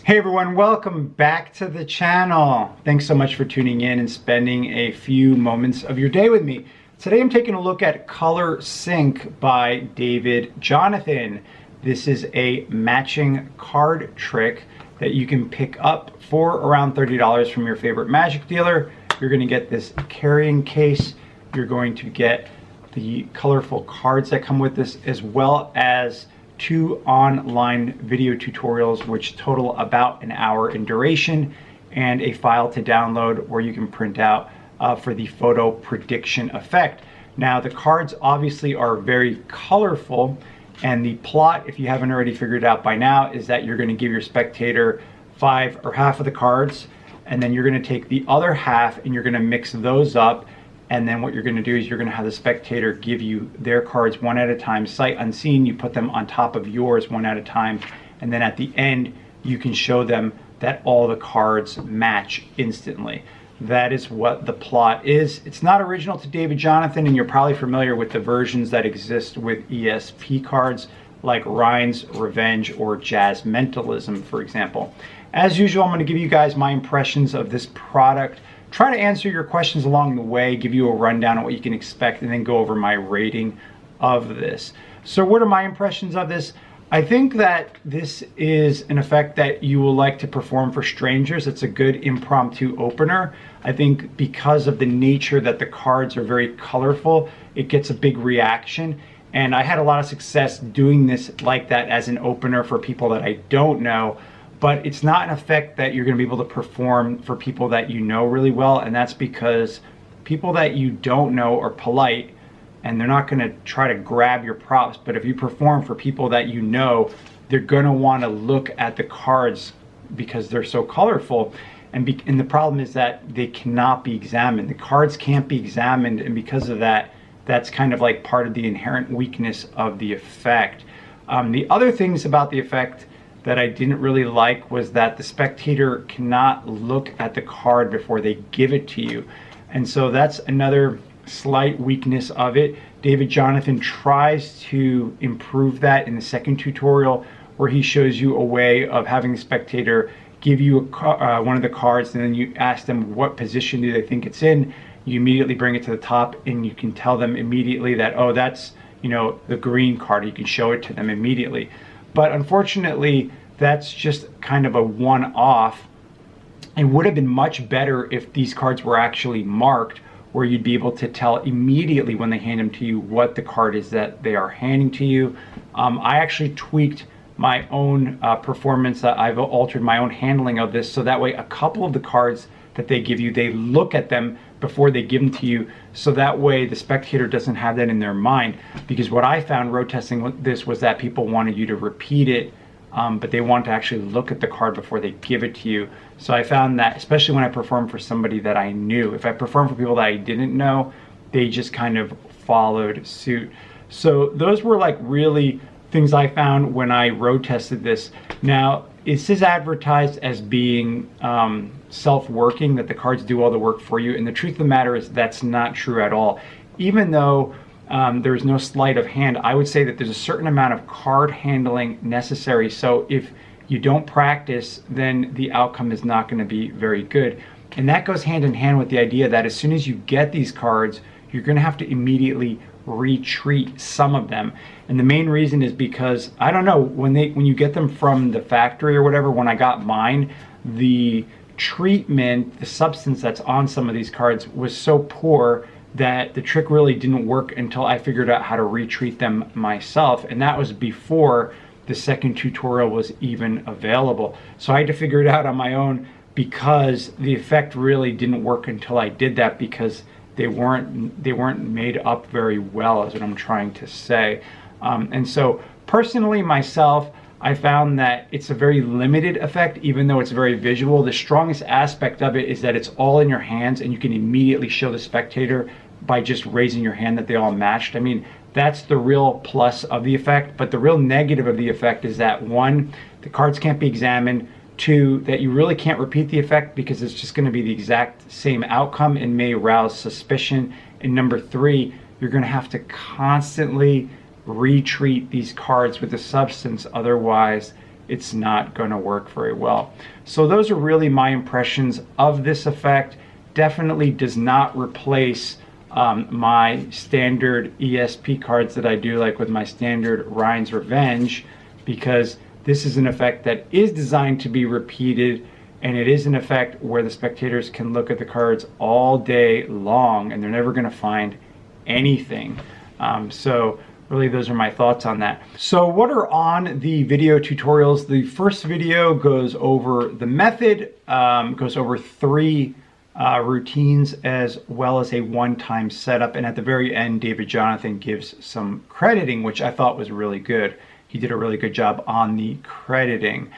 Hey everyone, welcome back to the channel. Thanks so much for tuning in and spending a few moments of your day with me. Today I'm taking a look at Color Sync by David Jonathan. This is a matching card trick that you can pick up for around $30 from your favorite magic dealer. You're going to get this carrying case. You're going to get the colorful cards that come with this, as well as 2 online video tutorials which total about an hour in duration, and a file to download where you can print out for the photo prediction effect. Now the cards obviously are very colorful, and the plot, if you haven't already figured it out by now, is that you're going to give your spectator 5 or half of the cards, and then you're going to take the other half and you're going to mix those up. And then what you're going to do is you're going to have the spectator give you their cards one at a time, sight unseen. You put them on top of yours one at a time. And then at the end, you can show them that all the cards match instantly. That is what the plot is. It's not original to David Jonathan, and you're probably familiar with the versions that exist with ESP cards like Rhine's Revenge or Jazz Mentalism, for example. As usual, I'm going to give you guys my impressions of this product, try to answer your questions along the way, give you a rundown on what you can expect, and then go over my rating of this. So what are my impressions of this? I think that this is an effect that you will like to perform for strangers. It's a good impromptu opener. I think because of the nature that the cards are very colorful, it gets a big reaction. And I had a lot of success doing this like that as an opener for people that I don't know. But it's not an effect that you're going to be able to perform for people that you know really well, and that's because people that you don't know are polite and they're not going to try to grab your props. But if you perform for people that you know, they're going to want to look at the cards because they're so colorful. And the problem is that they cannot be examined. The cards can't be examined, and because of that, that's kind of like part of the inherent weakness of the effect. The other things about the effect that I didn't really like was that the spectator cannot look at the card before they give it to you. And so that's another slight weakness of it. David Jonathan tries to improve that in the second tutorial, where he shows you a way of having the spectator give you one of the cards, and then you ask them what position do they think it's in. You immediately bring it to the top, and you can tell them immediately that, oh, that's, you know, the green card. You can show it to them immediately. But unfortunately, that's just kind of a one-off. It would have been much better if these cards were actually marked, where you'd be able to tell immediately when they hand them to you what the card is that they are handing to you. I actually tweaked my own performance. I've altered my own handling of this, so that way a couple of the cards that they give you, they look at them before they give them to you, so that way the spectator doesn't have that in their mind. Because what I found road testing this was that people wanted you to repeat it, but they want to actually look at the card before they give it to you. So I found that, especially when I perform for somebody that I knew, if I perform for people that I didn't know, they just kind of followed suit. So those were like really things I found when I road tested this. Now, this is advertised as being self-working, that the cards do all the work for you, and the truth of the matter is that's not true at all. Even though there's no sleight of hand, I would say that there's a certain amount of card handling necessary. So if you don't practice, then the outcome is not going to be very good. And that goes hand in hand with the idea that as soon as you get these cards, you're going to have to immediately retreat some of them. And the main reason is because, I don't know, when you get them from the factory or whatever, when I got mine, the treatment, the substance that's on some of these cards was so poor that the trick really didn't work until I figured out how to retreat them myself. And that was before the second tutorial was even available. So I had to figure it out on my own, because the effect really didn't work until I did that, because they weren't made up very well, is what I'm trying to say. And so personally myself, I found that it's a very limited effect, even though it's very visual. The strongest aspect of it is that it's all in your hands, and you can immediately show the spectator by just raising your hand that they all matched. I mean, that's the real plus of the effect. But the real negative of the effect is that, 1, the cards can't be examined. 2, that you really can't repeat the effect because it's just going to be the exact same outcome and may arouse suspicion. And number 3, you're going to have to constantly retreat these cards with the substance, otherwise it's not going to work very well. So those are really my impressions of this effect. Definitely does not replace my standard ESP cards that I do, like with my standard Ryan's Revenge, because this is an effect that is designed to be repeated, and it is an effect where the spectators can look at the cards all day long and they're never going to find anything. So really, those are my thoughts on that. So what are on the video tutorials? The first video goes over the method, goes over 3 routines, as well as a one-time setup. And at the very end, David Jonathan gives some crediting, which I thought was really good. He did a really good job on the crediting.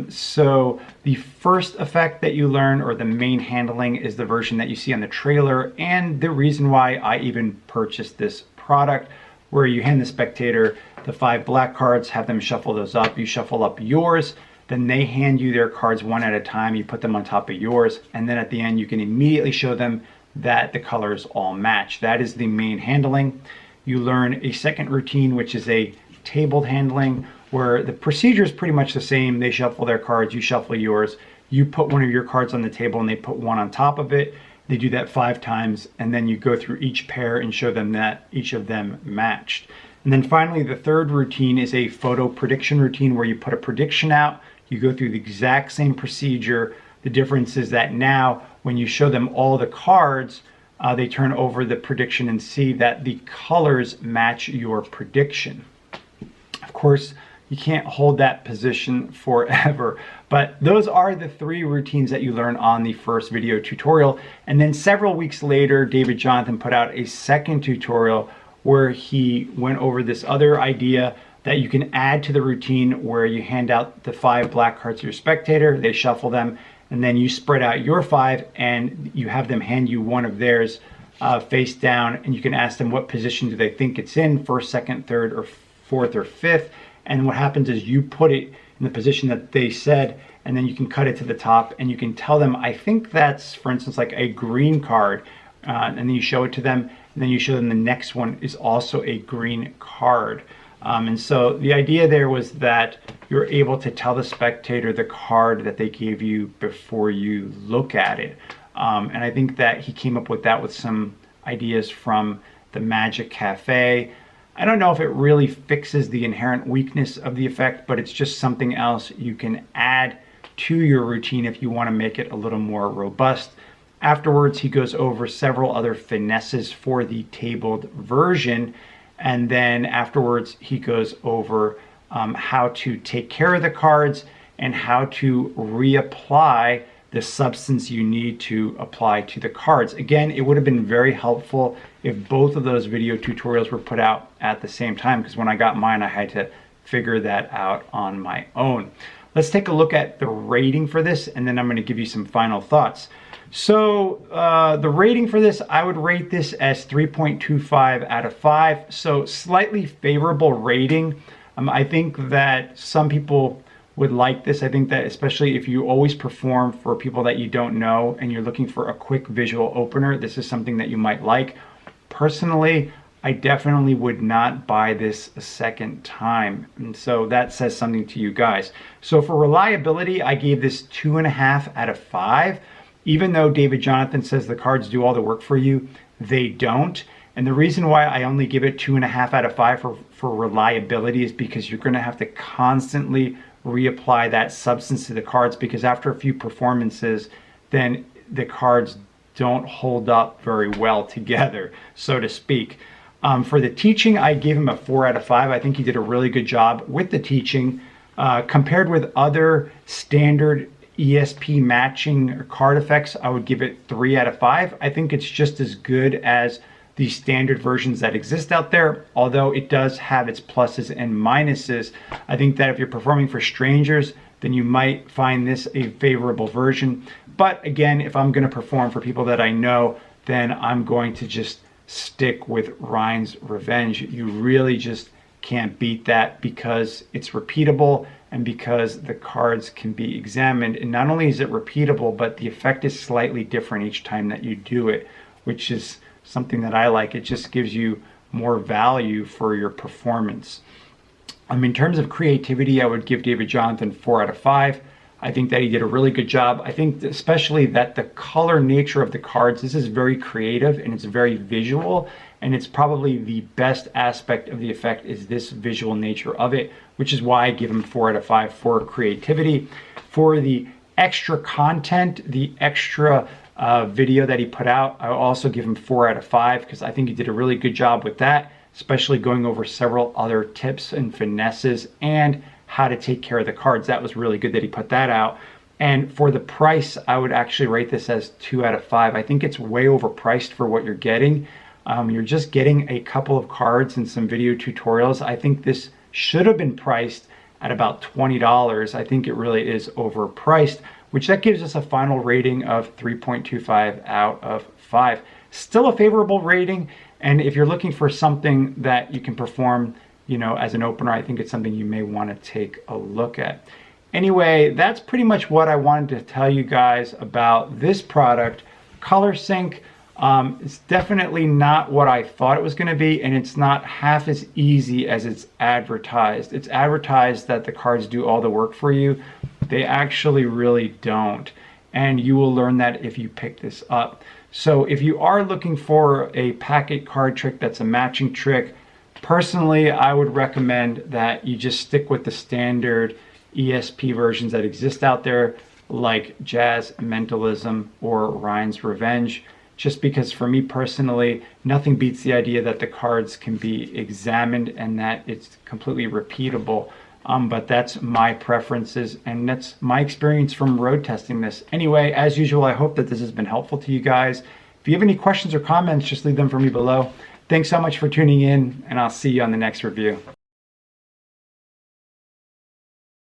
So the first effect that you learn, or the main handling, is the version that you see on the trailer, and the reason why I even purchased this product, where you hand the spectator the 5 black cards, have them shuffle those up. You shuffle up yours, then they hand you their cards one at a time. You put them on top of yours, and then at the end you can immediately show them that the colors all match. That is the main handling. You learn a second routine, which is a tabled handling, where the procedure is pretty much the same. They shuffle their cards, you shuffle yours, you put one of your cards on the table and they put one on top of it. They do that 5 times, and then you go through each pair and show them that each of them matched. And then finally, the third routine is a photo prediction routine, where you put a prediction out. You go through the exact same procedure. The difference is that now when you show them all the cards, they turn over the prediction and see that the colors match your prediction. Of course, you can't hold that position forever, but those are the 3 routines that you learn on the first video tutorial. And then several weeks later, David Jonathan put out a second tutorial where he went over this other idea that you can add to the routine, where you hand out the 5 black cards to your spectator, they shuffle them, and then you spread out your 5 and you have them hand you one of theirs face down, and you can ask them what position do they think it's in, first, second, third, or fourth, or fifth. And what happens is you put it in the position that they said, and then you can cut it to the top, and you can tell them, I think that's, for instance, like a green card, and then you show it to them, and then you show them the next one is also a green card. And so the idea there was that you're able to tell the spectator the card that they gave you before you look at it. And I think that he came up with that with some ideas from the Magic Cafe. I don't know if it really fixes the inherent weakness of the effect, but it's just something else you can add to your routine if you want to make it a little more robust. Afterwards, he goes over several other finesses for the tabled version. And then afterwards, he goes over how to take care of the cards and how to reapply the substance you need to apply to the cards. Again, it would have been very helpful if both of those video tutorials were put out at the same time, because when I got mine, I had to figure that out on my own. Let's take a look at the rating for this, and then I'm going to give you some final thoughts. So the rating for this, I would rate this as 3.25 out of 5. So slightly favorable rating. I think that some people would like this. I think that especially if you always perform for people that you don't know and you're looking for a quick visual opener, this is something that you might like. Personally, I definitely would not buy this a second time. And so that says something to you guys. So for reliability, I gave this 2.5 out of 5. Even though David Jonathan says the cards do all the work for you, they don't. And the reason why I only give it 2.5 out of 5 for reliability is because you're going to have to constantly reapply that substance to the cards, because after a few performances, then the cards don't hold up very well together, so to speak. For the teaching, I gave him a 4 out of 5. I think he did a really good job with the teaching. Compared with other standard ESP matching card effects, I would give it 3 out of 5. I think it's just as good as the standard versions that exist out there, although it does have its pluses and minuses. I think that if you're performing for strangers, then you might find this a favorable version. But again, if I'm going to perform for people that I know, then I'm going to just stick with Ryan's Revenge. You really just can't beat that, because it's repeatable and because the cards can be examined. And not only is it repeatable, but the effect is slightly different each time that you do it, which is something that I like. It just gives you more value for your performance. In terms of creativity, I would give David Jonathan 4 out of 5. I think that he did a really good job. I think especially that the color nature of the cards, this is very creative and it's very visual, and it's probably the best aspect of the effect is this visual nature of it, which is why I give him 4 out of 5 for creativity. For the extra content, the extra video that he put out, I also give him 4 out of 5 because I think he did a really good job with that, especially going over several other tips and finesses and how to take care of the cards. That was really good that he put that out. And for the price, I would actually rate this as 2 out of 5. I think it's way overpriced for what you're getting. You're just getting a couple of cards and some video tutorials. I think this should have been priced at about $20. I think it really is overpriced, which that gives us a final rating of 3.25 out of 5. Still a favorable rating, and if you're looking for something that you can perform, you know, as an opener, I think it's something you may want to take a look at. Anyway, that's pretty much what I wanted to tell you guys about this product, Color Sync. It's definitely not what I thought it was going to be, and it's not half as easy as it's advertised. It's advertised that the cards do all the work for you. They actually really don't, and you will learn that if you pick this up. So if you are looking for a packet card trick that's a matching trick, personally, I would recommend that you just stick with the standard ESP versions that exist out there, like Jazz Mentalism or Ryan's Revenge, just because for me personally, nothing beats the idea that the cards can be examined and that it's completely repeatable. But that's my preferences and that's my experience from road testing this. Anyway, as usual, I hope that this has been helpful to you guys. If you have any questions or comments, just leave them for me below. Thanks so much for tuning in, and I'll see you on the next review.